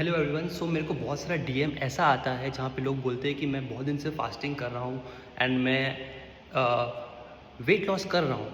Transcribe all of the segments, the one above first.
Hello everyone. सो मेरे को बहुत सारा डीएम ऐसा आता है जहाँ पे लोग बोलते हैं कि मैं बहुत दिन से फास्टिंग कर रहा हूँ एंड मैं वेट लॉस कर रहा हूँ,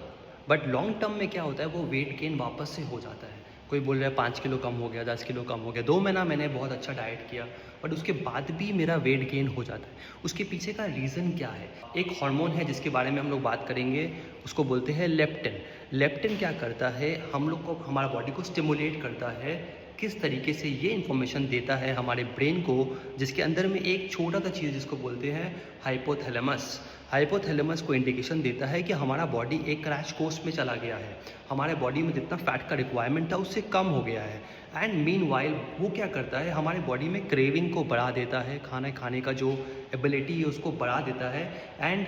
बट लॉन्ग टर्म में क्या होता है वो वेट गेन वापस से हो जाता है। कोई बोल रहा है 5 किलो कम हो गया, 10 किलो कम हो गया, 2 महीना मैंने बहुत अच्छा डाइट किया बट उसके बाद भी मेरा वेट गेन हो जाता है। उसके पीछे का रीज़न क्या है? एक हार्मोन है जिसके बारे में हम लोग बात करेंगे, उसको बोलते हैं लेप्टिन। लेप्टिन क्या करता है, हम लोग को, हमारा बॉडी को स्टिमुलेट करता है। किस तरीके से ये इन्फॉर्मेशन देता है हमारे ब्रेन को, जिसके अंदर में एक छोटा सा चीज़ जिसको बोलते हैं हाइपोथैलेमस। हाइपोथैलेमस को इंडिकेशन देता है कि हमारा बॉडी एक क्रैश कोर्स में चला गया है, हमारे बॉडी में जितना फैट का रिक्वायरमेंट था उससे कम हो गया है। एंड मीनवाइल वो क्या करता है, हमारे बॉडी में क्रेविंग को बढ़ा देता है, खाना खाने का जो एबिलिटी है उसको बढ़ा देता है। एंड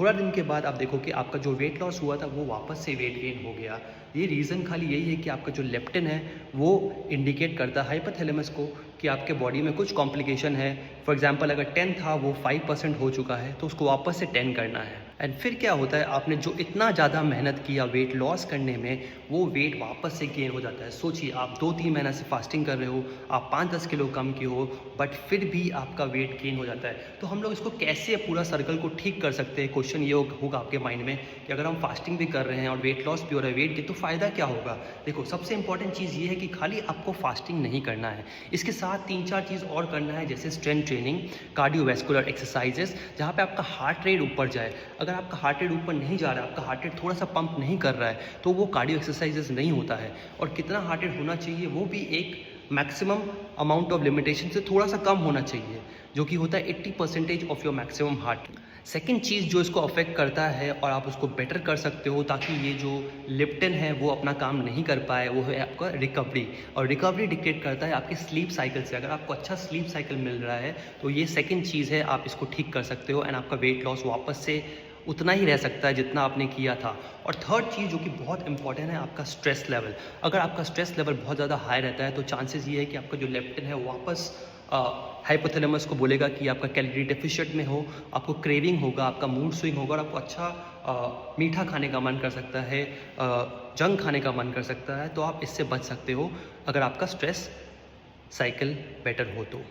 थोड़ा दिन के बाद आप देखो कि आपका जो वेट लॉस हुआ था वो वापस से वेट गेन हो गया। ये रीज़न खाली यही है कि आपका जो लेप्टिन है वो इंडिकेट करता है हाइपोथैलेमस को कि आपके बॉडी में कुछ कॉम्प्लिकेशन है। फॉर एग्जांपल अगर 10 था वो 5% हो चुका है तो उसको वापस से 10 करना है। एंड फिर क्या होता है, आपने जो इतना ज़्यादा मेहनत किया वेट लॉस करने में वो वेट वापस से गेन हो जाता है। सोचिए आप 2-3 महीना से फास्टिंग कर रहे हो, आप 5-10 किलो कम की हो बट फिर भी आपका वेट गेन हो जाता है। तो हम लोग इसको कैसे पूरा सर्कल को ठीक कर सकते हैं? क्वेश्चन ये होगा आपके माइंड में कि अगर हम फास्टिंग भी कर रहे हैं और वेट लॉस भी हो रहा है, वेट गेन, तो फ़ायदा क्या होगा? देखो, सबसे इंपॉर्टेंट चीज़ ये है कि खाली आपको फास्टिंग नहीं करना है, इसके साथ 3-4 चीज़ और करना है, जैसे स्ट्रेंथ ट्रेनिंग, कार्डियोवैस्कुलर एक्सरसाइजेस, जहाँ पे आपका हार्ट रेट ऊपर जाए। अगर आपका हार्ट रेट ऊपर नहीं जा रहा है, आपका हार्ट रेट थोड़ा सा पंप नहीं कर रहा है, तो वो कार्डियो एक्सरसाइजेस नहीं होता है। और कितना हार्ट रेट होना चाहिए वो भी एक मैक्सिमम अमाउंट ऑफ लिमिटेशन से थोड़ा सा कम होना चाहिए, जो कि होता है 80% of your maximum heart. Second चीज़ जो इसको अफेक्ट करता है और आप उसको बेटर कर सकते हो ताकि ये जो लेप्टिन है वो अपना काम नहीं कर पाए, वो है आपका रिकवरी। और रिकवरी डिक्टेट करता है आपके स्लीप साइकिल से। अगर आपको अच्छा स्लीप साइकिल मिल रहा है तो ये सेकेंड चीज़ है, आप इसको ठीक कर सकते हो एंड आपका वेट लॉस वापस से उतना ही रह सकता है जितना आपने किया था। और थर्ड चीज़ जो कि बहुत इंपॉर्टेंट है, आपका स्ट्रेस लेवल। अगर आपका स्ट्रेस लेवल बहुत ज़्यादा हाई रहता है तो चांसेस ये है कि आपका जो लेप्टिन है वापस हाइपोथैलेमस को बोलेगा कि आपका कैलोरी डेफिशिएंट में हो, आपको क्रेविंग होगा, आपका मूड स्विंग होगा और आपको अच्छा मीठा खाने का मन कर सकता है, जंक खाने का मन कर सकता है। तो आप इससे बच सकते हो अगर आपका स्ट्रेस साइकिल बेटर हो तो।